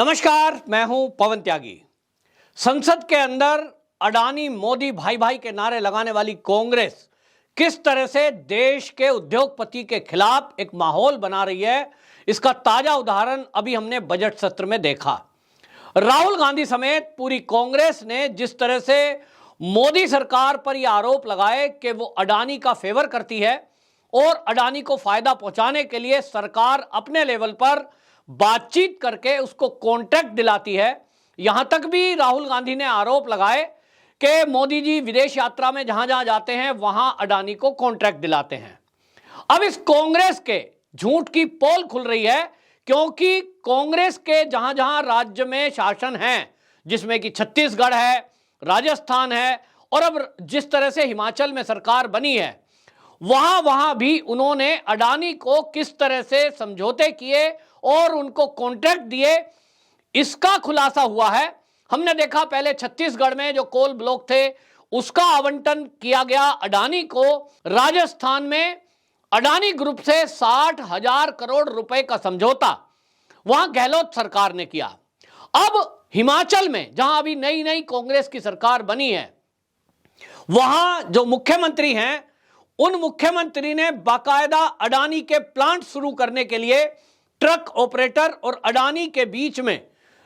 नमस्कार, मैं हूं पवन त्यागी। संसद के अंदर अडानी मोदी भाई भाई के नारे लगाने वाली कांग्रेस किस तरह से देश के उद्योगपति के खिलाफ एक माहौल बना रही है, इसका ताजा उदाहरण अभी हमने बजट सत्र में देखा। राहुल गांधी समेत पूरी कांग्रेस ने जिस तरह से मोदी सरकार पर यह आरोप लगाए कि वो अडानी का फेवर करती है और अडानी को फायदा पहुंचाने के लिए सरकार अपने लेवल पर बातचीत करके उसको कॉन्ट्रैक्ट दिलाती है। यहां तक भी राहुल गांधी ने आरोप लगाए कि मोदी जी विदेश यात्रा में जहां जहां जाते हैं वहां अडानी को कॉन्ट्रैक्ट दिलाते हैं। अब इस कांग्रेस के झूठ की पोल खुल रही है, क्योंकि कांग्रेस के जहां जहां राज्य में शासन है, जिसमें कि छत्तीसगढ़ है, राजस्थान है और अब जिस तरह से हिमाचल में सरकार बनी है, वहां वहां भी उन्होंने अडानी को किस तरह से समझौते किए और उनको कॉन्ट्रैक्ट दिए, इसका खुलासा हुआ है। हमने देखा पहले छत्तीसगढ़ में जो कोल ब्लॉक थे उसका आवंटन किया गया अडानी को। राजस्थान में अडानी ग्रुप से 60,000 करोड़ रुपए का समझौता वहां गहलोत सरकार ने किया। अब हिमाचल में जहां अभी नई नई कांग्रेस की सरकार बनी है, वहां जो मुख्यमंत्री हैं, उन मुख्यमंत्री ने बाकायदा अडानी के प्लांट शुरू करने के लिए ट्रक ऑपरेटर और अडानी के बीच में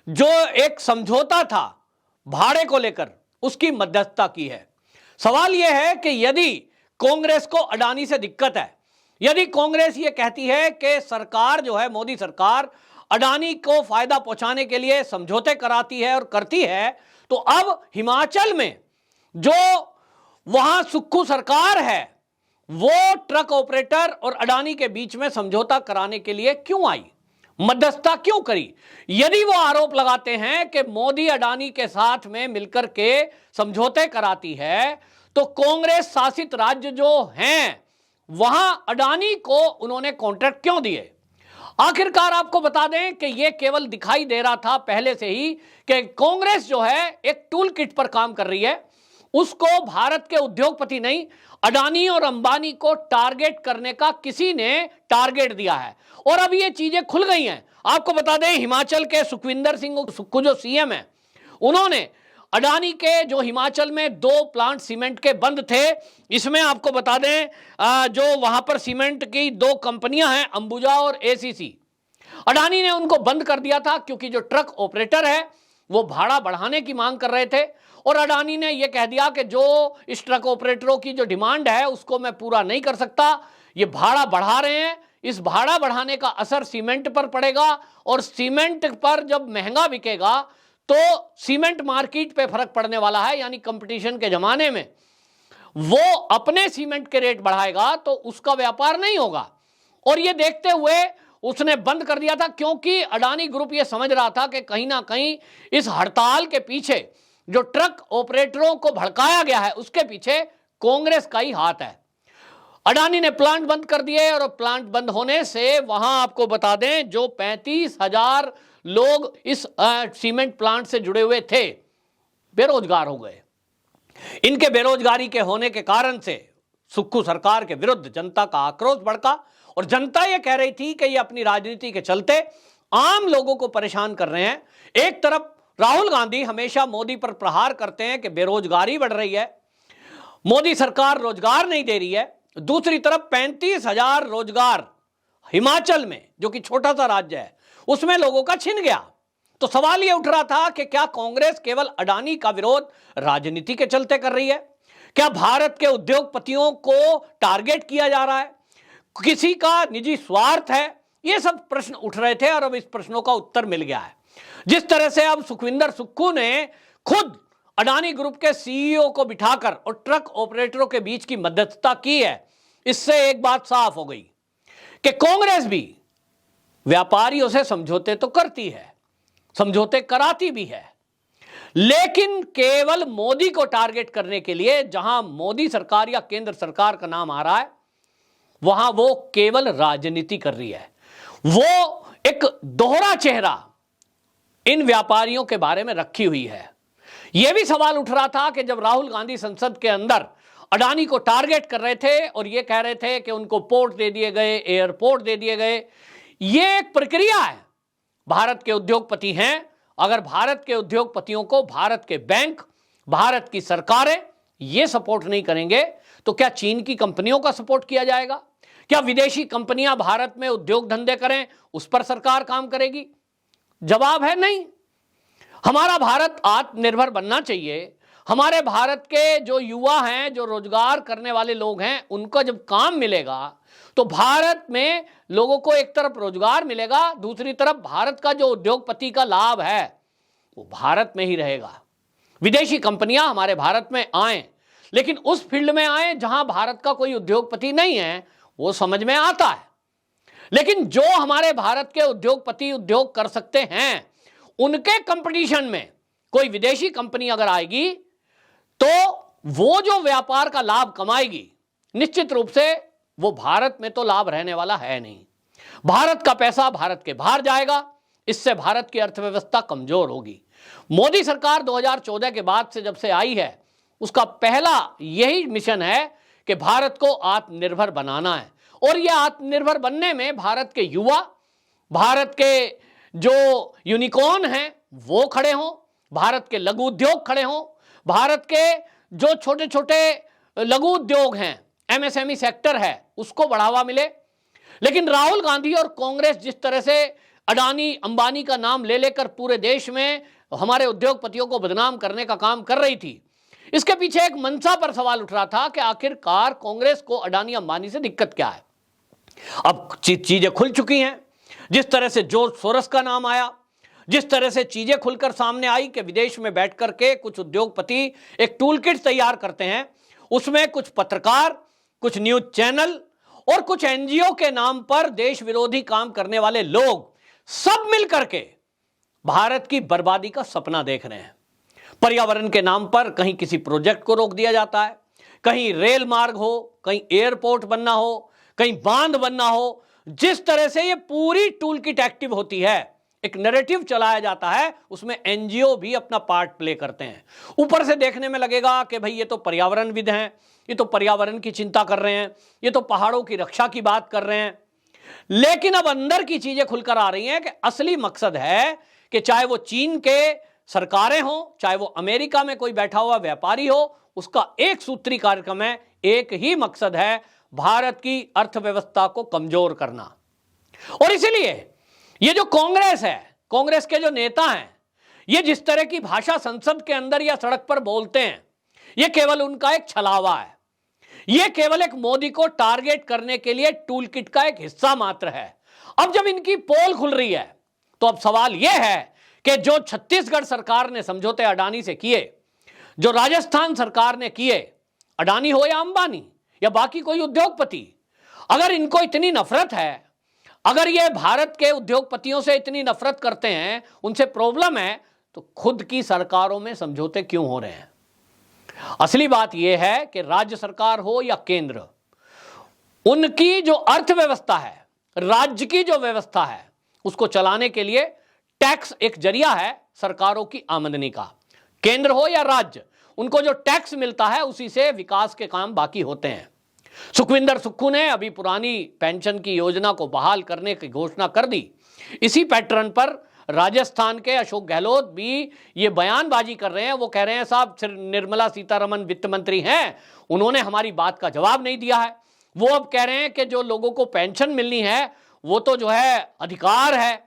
जो एक समझौता था भाड़े को लेकर, उसकी मध्यस्थता की है। सवाल यह है कि यदि कांग्रेस को अडानी से दिक्कत है, यदि कांग्रेस ये कहती है कि सरकार जो है, मोदी सरकार अडानी को फायदा पहुंचाने के लिए समझौते कराती है और करती है, तो अब हिमाचल में जो वहां सुक्खू सरकार है वो ट्रक ऑपरेटर और अडानी के बीच में समझौता कराने के लिए क्यों आई, मध्यस्थता क्यों करी? यदि वो आरोप लगाते हैं कि मोदी अडानी के साथ में मिलकर के समझौते कराती है, तो कांग्रेस शासित राज्य जो हैं वहां अडानी को उन्होंने कॉन्ट्रैक्ट क्यों दिए? आखिरकार आपको बता दें कि यह केवल दिखाई दे रहा था पहले से ही कि कांग्रेस जो है एक टूल किट पर काम कर रही है। उसको भारत के उद्योगपति नहीं, अडानी और अंबानी को टारगेट करने का किसी ने टारगेट दिया है और अब ये चीजें खुल गई हैं। आपको बता दें, हिमाचल के सुखविंदर सिंह सुक्खू जो सीएम है, उन्होंने अडानी के जो हिमाचल में 2 प्लांट सीमेंट के बंद थे, इसमें आपको बता दें जो वहां पर सीमेंट की 2 कंपनियां हैं, अंबुजा और एसीसी, अडानी ने उनको बंद कर दिया था क्योंकि जो ट्रक ऑपरेटर है वो भाड़ा बढ़ाने की मांग कर रहे थे और अडानी ने यह कह दिया कि जो इस ट्रक ऑपरेटरों की जो डिमांड है उसको मैं पूरा नहीं कर सकता, ये भाड़ा बढ़ा रहे हैं, इस भाड़ा बढ़ाने का असर सीमेंट पर पड़ेगा और सीमेंट पर जब महंगा बिकेगा तो सीमेंट मार्केट पे फर्क पड़ने वाला है, यानी कंपटीशन के जमाने में वो अपने सीमेंट के रेट बढ़ाएगा तो उसका व्यापार नहीं होगा। और ये देखते हुए उसने बंद कर दिया था, क्योंकि अडानी ग्रुप ये समझ रहा था कि कहीं ना कहीं इस हड़ताल के पीछे जो ट्रक ऑपरेटरों को भड़काया गया है उसके पीछे कांग्रेस का ही हाथ है। अडानी ने प्लांट बंद कर दिए और प्लांट बंद होने से वहां आपको बता दें जो 35,000 लोग इस सीमेंट प्लांट से जुड़े हुए थे बेरोजगार हो गए। इनके बेरोजगारी के होने के कारण से सुक्खू सरकार के विरुद्ध जनता का आक्रोश भड़का और जनता यह कह रही थी कि ये अपनी राजनीति के चलते आम लोगों को परेशान कर रहे हैं। एक तरफ राहुल गांधी हमेशा मोदी पर प्रहार करते हैं कि बेरोजगारी बढ़ रही है, मोदी सरकार रोजगार नहीं दे रही है, दूसरी तरफ 35,000 रोजगार हिमाचल में, जो कि छोटा सा राज्य है, उसमें लोगों का छिन गया। तो सवाल यह उठ रहा था कि क्या कांग्रेस केवल अडानी का विरोध राजनीति के चलते कर रही है? क्या भारत के उद्योगपतियों को टारगेट किया जा रहा है? किसी का निजी स्वार्थ है? ये सब प्रश्न उठ रहे थे और अब इस प्रश्नों का उत्तर मिल गया है। जिस तरह से अब सुखविंदर सुक्खू ने खुद अडानी ग्रुप के सीईओ को बिठाकर और ट्रक ऑपरेटरों के बीच की मध्यस्थता की है, इससे एक बात साफ हो गई कि कांग्रेस भी व्यापारियों से समझौते तो करती है, समझौते कराती भी है, लेकिन केवल मोदी को टारगेट करने के लिए। जहां मोदी सरकार या केंद्र सरकार का नाम आ रहा है वहां वो केवल राजनीति कर रही है। वो एक दोहरा चेहरा इन व्यापारियों के बारे में रखी हुई है। यह भी सवाल उठ रहा था कि जब राहुल गांधी संसद के अंदर अडानी को टारगेट कर रहे थे और यह कह रहे थे कि उनको पोर्ट दे दिए गए, एयरपोर्ट दे दिए गए, यह एक प्रक्रिया है भारत के उद्योगपति हैं, अगर भारत के उद्योगपतियों को भारत के बैंक, भारत की सरकारें ये सपोर्ट नहीं करेंगे तो क्या चीन की कंपनियों का सपोर्ट किया जाएगा? क्या विदेशी कंपनियां भारत में उद्योग धंधे करें उस पर सरकार काम करेगी? जवाब है नहीं। हमारा भारत आत्मनिर्भर बनना चाहिए। हमारे भारत के जो युवा हैं, जो रोजगार करने वाले लोग हैं, उनको जब काम मिलेगा तो भारत में लोगों को एक तरफ रोजगार मिलेगा, दूसरी तरफ भारत का जो उद्योगपति का लाभ है वो भारत में ही रहेगा। विदेशी कंपनियां हमारे भारत में आए, लेकिन उस फील्ड में आए जहां भारत का कोई उद्योगपति नहीं है, वो समझ में आता है। लेकिन जो हमारे भारत के उद्योगपति उद्योग कर सकते हैं, उनके कंपटीशन में कोई विदेशी कंपनी अगर आएगी तो वो जो व्यापार का लाभ कमाएगी, निश्चित रूप से वो भारत में तो लाभ रहने वाला है नहीं। भारत का पैसा भारत के बाहर जाएगा, इससे भारत की अर्थव्यवस्था कमजोर होगी। मोदी सरकार 2014 के बाद से जब से आई है, उसका पहला यही मिशन है कि भारत को आत्मनिर्भर बनाना है। और यह आत्मनिर्भर बनने में भारत के युवा, भारत के जो यूनिकॉर्न हैं वो खड़े हों, भारत के लघु उद्योग खड़े हों, भारत के जो छोटे छोटे लघु उद्योग हैं, एमएसएमई सेक्टर है, उसको बढ़ावा मिले। लेकिन राहुल गांधी और कांग्रेस जिस तरह से अडानी अंबानी का नाम ले लेकर पूरे देश में हमारे उद्योगपतियों को बदनाम करने का काम कर रही थी, इसके पीछे एक मंशा पर सवाल उठ रहा था कि आखिरकार कांग्रेस को अडानी अंबानी से दिक्कत क्या है। अब चीजें खुल चुकी हैं। जिस तरह से जॉर्ज सोरस का नाम आया, जिस तरह से चीजें खुलकर सामने आई कि विदेश में बैठ करके कुछ उद्योगपति एक टूल किट तैयार करते हैं, उसमें कुछ पत्रकार, कुछ न्यूज चैनल और कुछ एनजीओ के नाम पर देश विरोधी काम करने वाले लोग सब मिलकर के भारत की बर्बादी का सपना देख रहे हैं। पर्यावरण के नाम पर कहीं किसी प्रोजेक्ट को रोक दिया जाता है, कहीं रेल मार्ग हो, कहीं एयरपोर्ट बनना हो, कहीं बांध बनना हो। जिस तरह से ये पूरी टूल किट एक्टिव होती है, एक नैरेटिव चलाया जाता है, उसमें एनजीओ भी अपना पार्ट प्ले करते हैं। ऊपर से देखने में लगेगा कि भाई ये तो पर्यावरणविद हैं, ये तो पर्यावरण की चिंता कर रहे हैं, ये तो पहाड़ों की रक्षा की बात कर रहे हैं। लेकिन अब अंदर की चीजें खुलकर आ रही हैं कि असली मकसद है कि चाहे वो चीन के सरकारें हो, चाहे वो अमेरिका में कोई बैठा हुआ व्यापारी हो, उसका एक सूत्री कार्यक्रम है, एक ही मकसद है, भारत की अर्थव्यवस्था को कमजोर करना। और इसीलिए ये जो कांग्रेस है, कांग्रेस के जो नेता हैं, ये जिस तरह की भाषा संसद के अंदर या सड़क पर बोलते हैं, ये केवल उनका एक छलावा है। ये केवल एक मोदी को टारगेट करने के लिए टूल किट का एक हिस्सा मात्र है। अब जब इनकी पोल खुल रही है तो अब सवाल यह है कि जो छत्तीसगढ़ सरकार ने समझौते अडानी से किए, जो राजस्थान सरकार ने किए, अडानी हो या अंबानी या बाकी कोई उद्योगपति, अगर इनको इतनी नफरत है, अगर ये भारत के उद्योगपतियों से इतनी नफरत करते हैं, उनसे प्रॉब्लम है, तो खुद की सरकारों में समझौते क्यों हो रहे हैं? असली बात यह है कि राज्य सरकार हो या केंद्र, उनकी जो अर्थव्यवस्था है, राज्य की जो व्यवस्था है, उसको चलाने के लिए टैक्स एक जरिया है सरकारों की आमदनी का। केंद्र हो या राज्य, उनको जो टैक्स मिलता है उसी से विकास के काम बाकी होते हैं। सुखविंदर सुक्खू ने अभी पुरानी पेंशन की योजना को बहाल करने की घोषणा कर दी। इसी पैटर्न पर राजस्थान के अशोक गहलोत भी ये बयानबाजी कर रहे हैं। वो कह रहे हैं साहब निर्मला सीतारमण वित्त मंत्री हैं, उन्होंने हमारी बात का जवाब नहीं दिया है। वो अब कह रहे हैं कि जो लोगों को पेंशन मिलनी है वो तो जो है अधिकार है,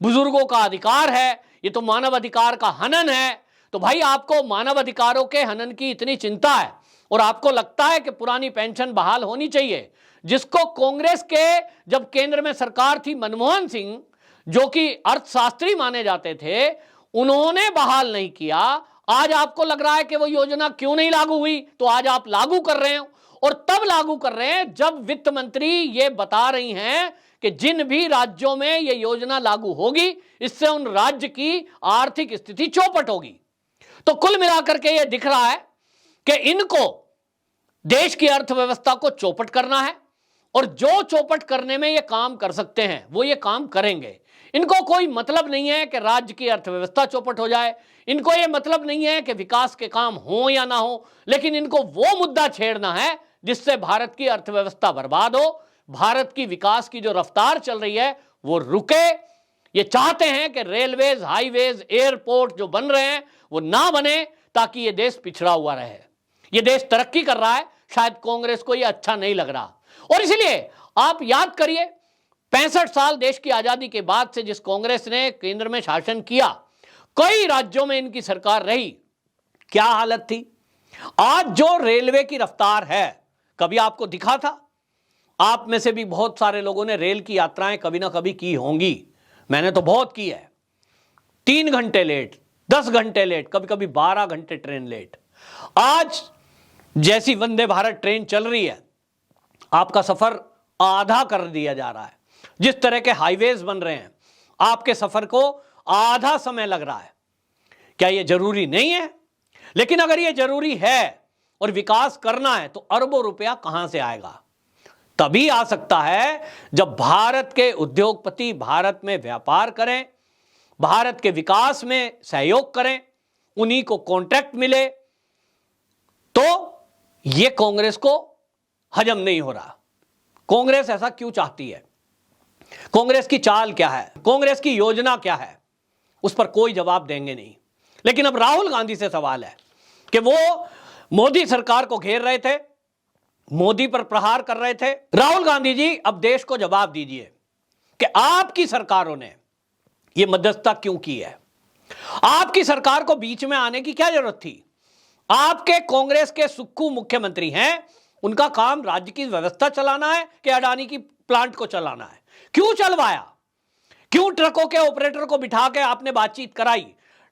बुजुर्गों का अधिकार है, ये तो मानव अधिकार का हनन है। तो भाई आपको मानव अधिकारों के हनन की इतनी चिंता है और आपको लगता है कि पुरानी पेंशन बहाल होनी चाहिए, जिसको कांग्रेस के जब केंद्र में सरकार थी, मनमोहन सिंह जो कि अर्थशास्त्री माने जाते थे, उन्होंने बहाल नहीं किया। आज आपको लग रहा है कि वो योजना क्यों नहीं लागू हुई, तो आज आप लागू कर रहे हो। और तब लागू कर रहे हैं जब वित्त मंत्री ये बता रही हैं कि जिन भी राज्यों में ये योजना लागू होगी, इससे उन राज्य की आर्थिक स्थिति चौपट होगी। तो कुल मिलाकर के ये दिख रहा है कि इनको देश की अर्थव्यवस्था को चौपट करना है, और जो चौपट करने में ये काम कर सकते हैं वो ये काम करेंगे। इनको कोई मतलब नहीं है कि राज्य की अर्थव्यवस्था चौपट हो जाए, इनको ये मतलब नहीं है कि विकास के काम हो या ना हो, लेकिन इनको वो मुद्दा छेड़ना है जिससे भारत की अर्थव्यवस्था बर्बाद हो, भारत की विकास की जो रफ्तार चल रही है वो रुके, ये चाहते हैं कि रेलवेज, हाईवेज, एयरपोर्ट जो बन रहे हैं वो ना बने, ताकि ये देश पिछड़ा हुआ रहे। ये देश तरक्की कर रहा है, शायद कांग्रेस को ये अच्छा नहीं लग रहा। और इसलिए आप याद करिए, 65 साल देश की आजादी के बाद से जिस कांग्रेस ने केंद्र में शासन किया, कई राज्यों में इनकी सरकार रही, क्या हालत थी। आज जो रेलवे की रफ्तार है, कभी आपको दिखा था? आप में से भी बहुत सारे लोगों ने रेल की यात्राएं कभी ना कभी की होंगी, मैंने तो बहुत की है। 3 घंटे लेट, 10 घंटे लेट, कभी कभी 12 घंटे ट्रेन लेट। आज जैसी वंदे भारत ट्रेन चल रही है, आपका सफर आधा कर दिया जा रहा है। जिस तरह के हाईवेज बन रहे हैं, आपके सफर को आधा समय लग रहा है। क्या यह जरूरी नहीं है? लेकिन अगर यह जरूरी है और विकास करना है, तो अरबों रुपया कहां से आएगा? तभी आ सकता है जब भारत के उद्योगपति भारत में व्यापार करें, भारत के विकास में सहयोग करें, उन्हीं को कॉन्ट्रैक्ट मिले। तो यह कांग्रेस को हजम नहीं हो रहा। कांग्रेस ऐसा क्यों चाहती है? कांग्रेस की चाल क्या है? कांग्रेस की योजना क्या है? उस पर कोई जवाब देंगे नहीं। लेकिन अब राहुल गांधी से सवाल है कि वो मोदी सरकार को घेर रहे थे, मोदी पर प्रहार कर रहे थे। राहुल गांधी जी, अब देश को जवाब दीजिए कि आपकी सरकारों ने यह मध्यस्थता क्यों की है? आपकी सरकार को बीच में आने की क्या जरूरत थी? आपके कांग्रेस के सुक्खू मुख्यमंत्री हैं, उनका काम राज्य की व्यवस्था चलाना है कि अडानी की प्लांट को चलाना है? क्यों चलवाया? क्यों ट्रकों के ऑपरेटर को बिठा के आपने बातचीत कराई?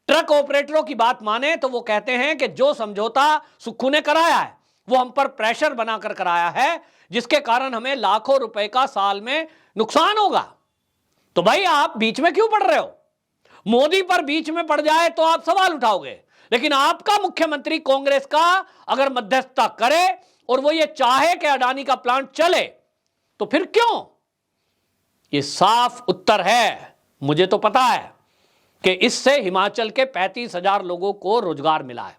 ट्रक ऑपरेटरों की बात माने तो वो कहते हैं कि जो समझौता सुक्खू ने कराया है वो हम पर प्रेशर बनाकर कराया है, जिसके कारण हमें लाखों रुपए का साल में नुकसान होगा। तो भाई आप बीच में क्यों पड़ रहे हो? मोदी पर बीच में पड़ जाए तो आप सवाल उठाओगे, लेकिन आपका मुख्यमंत्री कांग्रेस का अगर मध्यस्थता करे और वो ये चाहे कि अडानी का प्लांट चले, तो फिर क्यों? ये साफ उत्तर है। मुझे तो पता है कि इससे हिमाचल के 35,000 लोगों को रोजगार मिला है।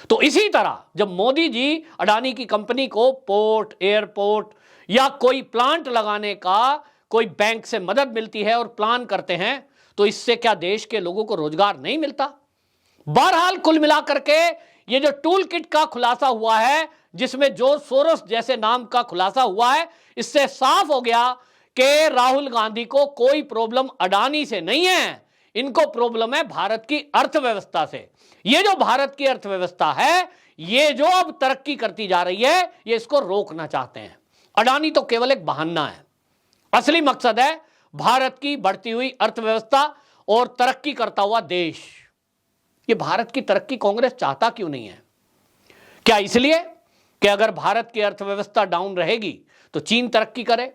तो इसी तरह जब मोदी जी अडानी की कंपनी को पोर्ट, एयरपोर्ट या कोई प्लांट लगाने का कोई बैंक से मदद मिलती है और प्लान करते हैं, तो इससे क्या देश के लोगों को रोजगार नहीं मिलता? बहरहाल कुल मिलाकर के ये जो टूल किट का खुलासा हुआ है, जिसमें जॉर्ज सोरोस जैसे नाम का खुलासा हुआ है, इससे साफ हो गया कि राहुल गांधी को कोई प्रॉब्लम अडानी से नहीं है, इनको प्रॉब्लम है भारत की अर्थव्यवस्था से। ये जो भारत की अर्थव्यवस्था है, ये जो अब तरक्की करती जा रही है, ये इसको रोकना चाहते हैं। अडानी तो केवल एक बहाना है। असली मकसद है भारत की बढ़ती हुई अर्थव्यवस्था और तरक्की करता हुआ देश। ये भारत की तरक्की कांग्रेस चाहता क्यों नहीं है? क्या इसलिए कि अगर भारत की अर्थव्यवस्था डाउन रहेगी तो चीन तरक्की करे,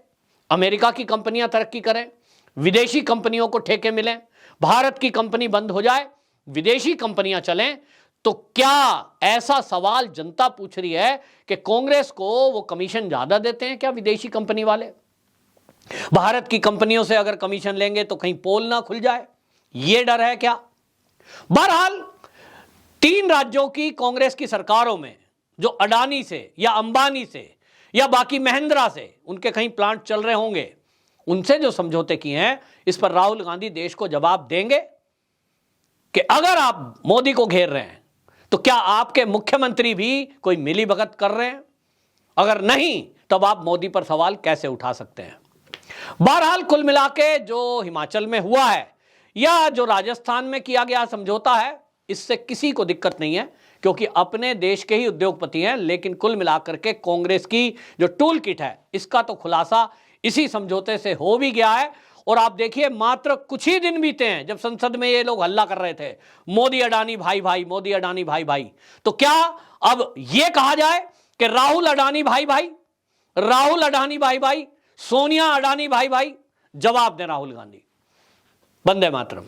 अमेरिका की कंपनियां तरक्की करें, विदेशी कंपनियों को ठेके मिलें, भारत की कंपनी बंद हो जाए, विदेशी कंपनियां चलें? तो क्या ऐसा सवाल जनता पूछ रही है कि कांग्रेस को वो कमीशन ज्यादा देते हैं क्या विदेशी कंपनी वाले? भारत की कंपनियों से अगर कमीशन लेंगे तो कहीं पोल ना खुल जाए, ये डर है क्या? बहरहाल 3 राज्यों की कांग्रेस की सरकारों में जो अडानी से या अंबानी से या बाकी महिंद्रा से उनके कहीं प्लांट चल रहे होंगे, उनसे जो समझौते किए हैं, इस पर राहुल गांधी देश को जवाब देंगे कि अगर आप मोदी को घेर रहे हैं तो क्या आपके मुख्यमंत्री भी कोई मिलीभगत कर रहे हैं? अगर नहीं, तब आप मोदी पर सवाल कैसे उठा सकते हैं? बहरहाल कुल मिला के जो हिमाचल में हुआ है या जो राजस्थान में किया गया समझौता है, इससे किसी को दिक्कत नहीं है, क्योंकि अपने देश के ही उद्योगपति हैं। लेकिन कुल मिलाकर के कांग्रेस की जो टूल किट है, इसका तो खुलासा इसी समझौते से हो भी गया है। और आप देखिए, मात्र कुछ ही दिन बीते हैं जब संसद में ये लोग हल्ला कर रहे थे, मोदी अडानी भाई भाई, मोदी अडानी भाई भाई। तो क्या अब ये कहा जाए कि राहुल अडानी भाई भाई, राहुल अडानी भाई भाई, सोनिया अडानी भाई भाई? जवाब दें राहुल गांधी। वंदे मातरम।